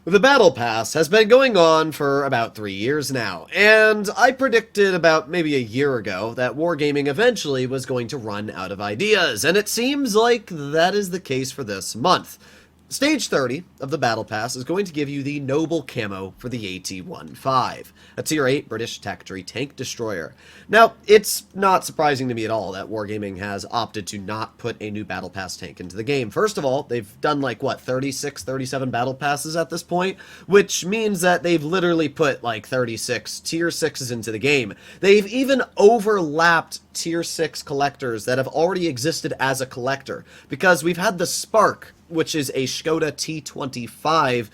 The Battle Pass has been going on for about 3 years now, and I predicted about maybe a year ago that Wargaming eventually was going to run out of ideas, and it seems like that is the case for this month. Stage 30 of the Battle Pass is going to give you the Noble Camo for the AT-15, a Tier 8 British tech tree tank destroyer. Now, it's not surprising to me at all that Wargaming has opted to not put a new Battle Pass tank into the game. First of all, they've done like, what, 36, 37 Battle Passes at this point, which means that they've literally put like 36 Tier 6s into the game. They've even overlapped Tier 6 collectors that have already existed as a collector, because we've had the Spark, which is a Skoda T25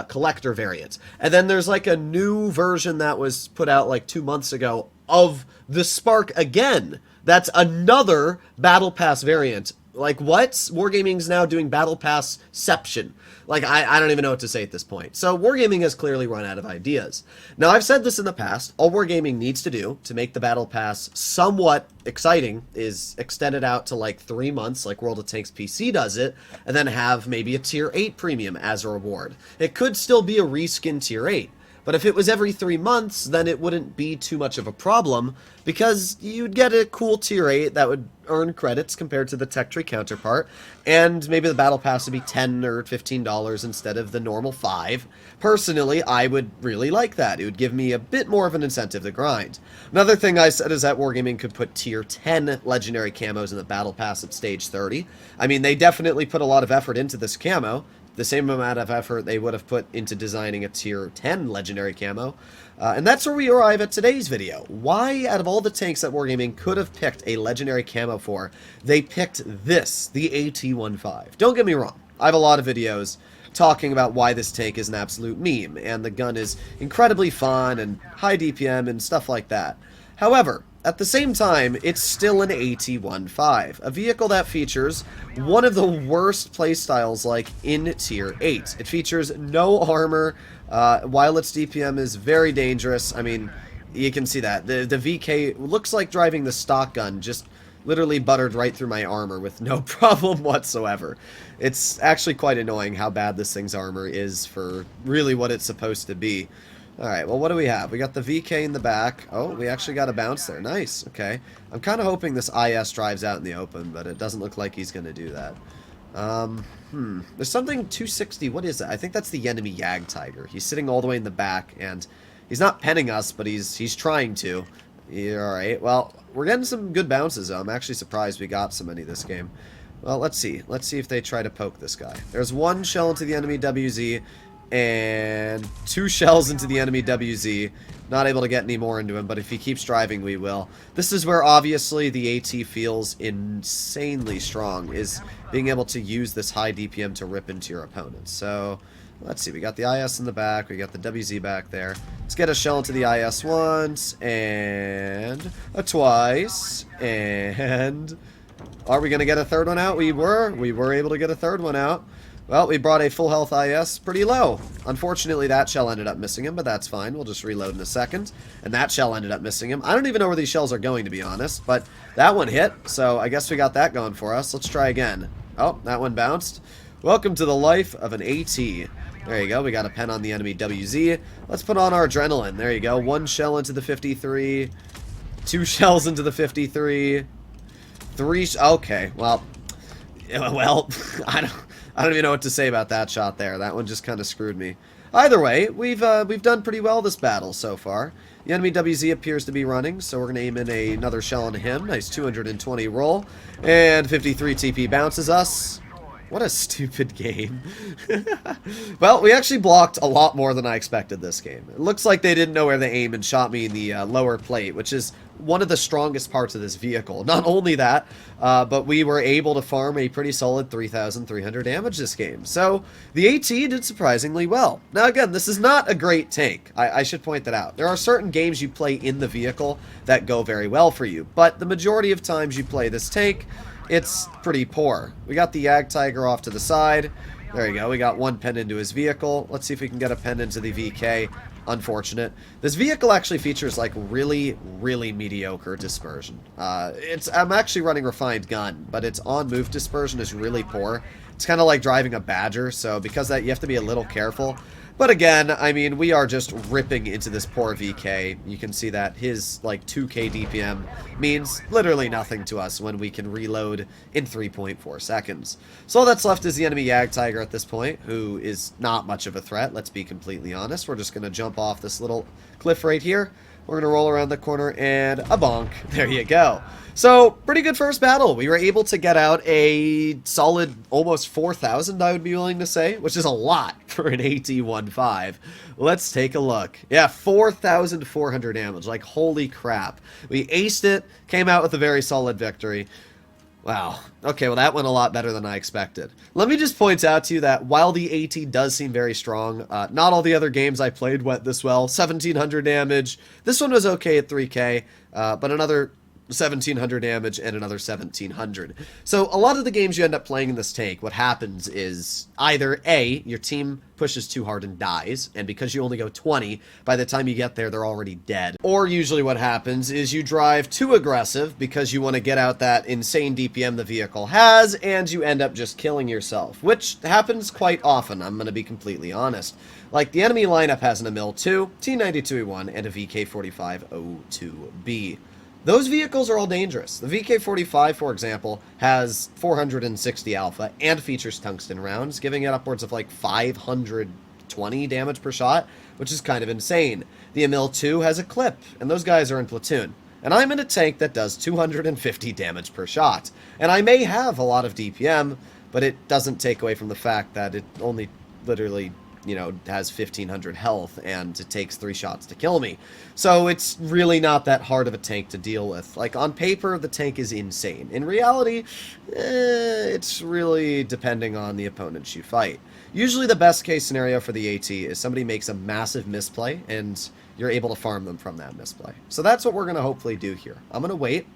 collector variant. And then there's like a new version that was put out like 2 months ago of the Spark again. That's another Battle Pass variant. Like, what? Wargaming's now doing Battle Passception. Like, I don't even know what to say at this point. So, Wargaming has clearly run out of ideas. Now, I've said this in the past. All Wargaming needs to do to make the Battle Pass somewhat exciting is extend it out to, like, 3 months, like World of Tanks PC does it, and then have maybe a Tier 8 premium as a reward. It could still be a reskin Tier 8. But if it was every 3 months, then it wouldn't be too much of a problem, because you'd get a cool Tier 8 that would earn credits compared to the Tech Tree counterpart, and maybe the Battle Pass would be $10 or $15 instead of the normal $5. Personally, I would really like that. It would give me a bit more of an incentive to grind. Another thing I said is that Wargaming could put Tier 10 Legendary Camos in the Battle Pass at Stage 30. I mean, they definitely put a lot of effort into this camo, the same amount of effort they would have put into designing a Tier 10 Legendary Camo. And that's where we arrive at today's video. Why, out of all the tanks that Wargaming could have picked a Legendary Camo for, they picked this, the AT-15. Don't get me wrong, I have a lot of videos talking about why this tank is an absolute meme, and the gun is incredibly fun and high DPM and stuff like that. However, at the same time, it's still an AT-15, a vehicle that features one of the worst playstyles like in Tier 8. It features no armor, while its DPM is very dangerous. I mean, you can see that. The VK looks like driving the stock gun, just literally buttered right through my armor with no problem whatsoever. It's actually quite annoying how bad this thing's armor is for really what it's supposed to be. Alright, well, what do we have? We got the VK in the back. Oh, we actually got a bounce there. Nice. Okay. I'm kind of hoping this IS drives out in the open, but it doesn't look like he's going to do that. There's something 260. What is that? I think that's the enemy Jagdtiger. He's sitting all the way in the back, and he's not penning us, but he's trying to. Yeah, alright. Well, we're getting some good bounces, though. I'm actually surprised we got so many this game. Well, let's see. Let's see if they try to poke this guy. There's one shell into the enemy WZ, and 2 shells into the enemy WZ. Not able to get any more into him, but if he keeps driving, we will. This is where, obviously, the AT feels insanely strong, is being able to use this high DPM to rip into your opponents. So, let's see. We got the IS in the back. We got the WZ back there. Let's get a shell into the IS once, and a twice, and are we going to get a third one out? We were able to get a third one out. Well, we brought a full health IS pretty low. Unfortunately, that shell ended up missing him, but that's fine. We'll just reload in a second. And that shell ended up missing him. I don't even know where these shells are going, to be honest, but that one hit, so I guess we got that going for us. Let's try again. Oh, that one bounced. Welcome to the life of an AT. There you go. We got a pen on the enemy WZ. Let's put on our adrenaline. There you go. 1 shell into the 53. 2 shells into the 53. 3... Okay, well, I don't even know what to say about that shot there. That one just kind of screwed me. Either way, we've done pretty well this battle so far. The enemy WZ appears to be running, so we're going to aim in another shell on him. Nice 220 roll. And 53 TP bounces us. What a stupid game. Well, we actually blocked a lot more than I expected this game. It looks like they didn't know where they aimed and shot me in the lower plate, which is one of the strongest parts of this vehicle. Not only that, but we were able to farm a pretty solid 3,300 damage this game. So, the AT did surprisingly well. Now again, this is not a great tank. I should point that out. There are certain games you play in the vehicle that go very well for you, but the majority of times you play this tank, it's pretty poor. We got the Jagdtiger off to the side. There you go. We got 1 pen into his vehicle. Let's see if we can get a pen into the VK. Unfortunate. This vehicle actually features like really, really mediocre dispersion. I'm actually running refined gun, but its on-move dispersion is really poor. It's kind of like driving a Badger, so because of that, you have to be a little careful. But again, I mean, we are just ripping into this poor VK. You can see that his, like, 2k DPM means literally nothing to us when we can reload in 3.4 seconds. So all that's left is the enemy Yag Tiger at this point, who is not much of a threat, let's be completely honest. We're just going to jump off this little cliff right here. We're going to roll around the corner and a bonk. There you go. So, pretty good first battle. We were able to get out a solid almost 4,000, I would be willing to say, which is a lot for an AT-15. Let's take a look. Yeah, 4,400 damage. Like, holy crap. We aced it, came out with a very solid victory. Wow. Okay, well that went a lot better than I expected. Let me just point out to you that while the AT does seem very strong, not all the other games I played went this well. 1,700 damage. This one was okay at 3k, but another 1,700 damage and another 1,700. So a lot of the games you end up playing in this tank, what happens is either A, your team pushes too hard and dies, and because you only go 20, by the time you get there, they're already dead. Or usually what happens is you drive too aggressive because you want to get out that insane DPM the vehicle has, and you end up just killing yourself, which happens quite often, I'm going to be completely honest. Like, the enemy lineup has an ML2, T92E1, and a VK4502B. Those vehicles are all dangerous. The VK45, for example, has 460 alpha and features tungsten rounds, giving it upwards of like 520 damage per shot, which is kind of insane. The ML2 has a clip, and those guys are in platoon. And I'm in a tank that does 250 damage per shot. And I may have a lot of DPM, but it doesn't take away from the fact that it only literally, you know, has 1,500 health, and it takes 3 shots to kill me. So it's really not that hard of a tank to deal with. Like, on paper, the tank is insane. In reality, it's really depending on the opponents you fight. Usually the best case scenario for the AT is somebody makes a massive misplay, and you're able to farm them from that misplay. So that's what we're going to hopefully do here. I'm going to wait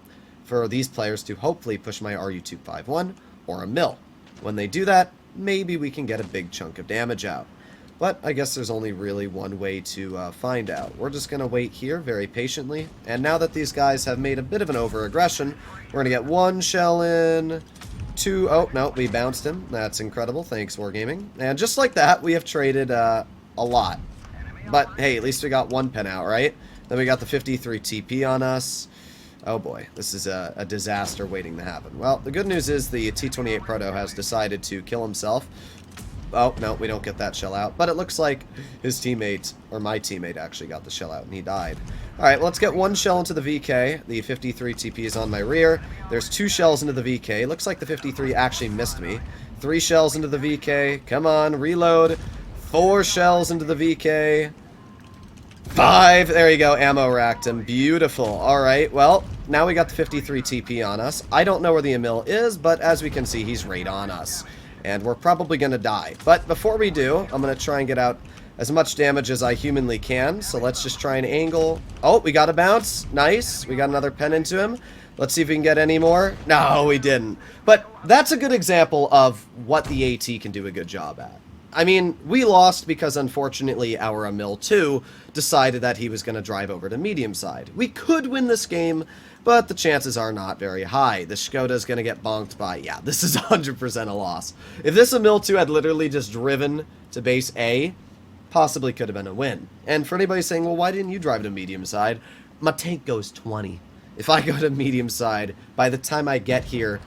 for these players to hopefully push my RU-251 or a mill. When they do that, maybe we can get a big chunk of damage out. But I guess there's only really one way to find out. We're just going to wait here very patiently. And now that these guys have made a bit of an over-aggression, we're going to get 1 shell in, 2... Oh, no, we bounced him. That's incredible. Thanks, Wargaming. And just like that, we have traded a lot. But, hey, at least we got 1 pen out, right? Then we got the 53 TP on us. Oh boy, this is a disaster waiting to happen. Well, the good news is the T-28 Proto has decided to kill himself. Oh, no, we don't get that shell out. But it looks like his teammate, or my teammate, actually got the shell out, and he died. Alright, well, let's get 1 shell into the VK. The 53 TP is on my rear. There's 2 shells into the VK. Looks like the 53 actually missed me. 3 shells into the VK. Come on, reload. 4 shells into the VK. 5. There you go, ammo racked him. Beautiful. Alright, well, now we got the 53 TP on us. I don't know where the Emil is, but as we can see, he's right on us. And we're probably going to die. But before we do, I'm going to try and get out as much damage as I humanly can. So let's just try and angle. Oh, we got a bounce. Nice. We got another pen into him. Let's see if we can get any more. No, we didn't. But that's a good example of what the AT can do a good job at. I mean, we lost because, unfortunately, our Emil 2 decided that he was going to drive over to medium side. We could win this game, but the chances are not very high. The Skoda's going to get bonked by, yeah, this is 100% a loss. If this Emil 2 had literally just driven to base A, possibly could have been a win. And for anybody saying, well, why didn't you drive to medium side? My tank goes 20. If I go to medium side, by the time I get here,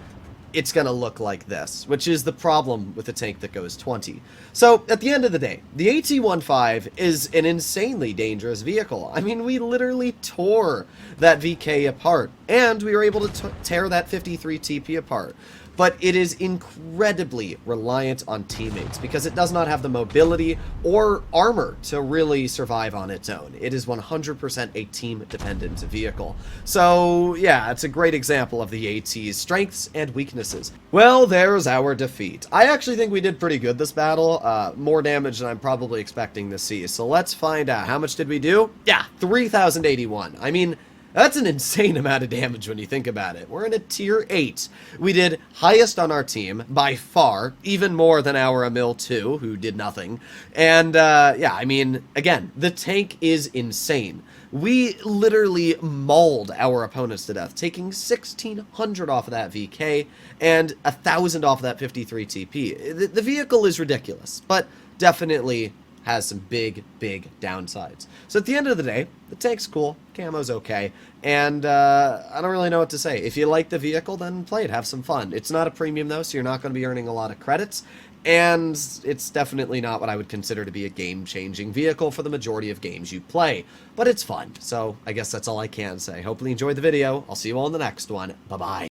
it's going to look like this, which is the problem with a tank that goes 20. So, at the end of the day, the AT-15 is an insanely dangerous vehicle. I mean, we literally tore that VK apart, and we were able to tear that 53 TP apart. But it is incredibly reliant on teammates because it does not have the mobility or armor to really survive on its own. It is 100% a team-dependent vehicle. So, yeah, it's a great example of the AT's strengths and weaknesses. Well, there's our defeat. I actually think we did pretty good this battle. More damage than I'm probably expecting to see. So let's find out. How much did we do? Yeah, 3,081. I mean, that's an insane amount of damage when you think about it. We're in a tier 8. We did highest on our team, by far, even more than our Emil 2, who did nothing. And, yeah, I mean, again, the tank is insane. We literally mauled our opponents to death, taking 1,600 off of that VK and 1,000 off of that 53 TP. The vehicle is ridiculous, but definitely has some big, big downsides. So at the end of the day, the tank's cool, camo's okay, and I don't really know what to say. If you like the vehicle, then play it, have some fun. It's not a premium though, so you're not going to be earning a lot of credits, and it's definitely not what I would consider to be a game-changing vehicle for the majority of games you play. But it's fun, so I guess that's all I can say. Hopefully you enjoyed the video. I'll see you all in the next one. Bye-bye.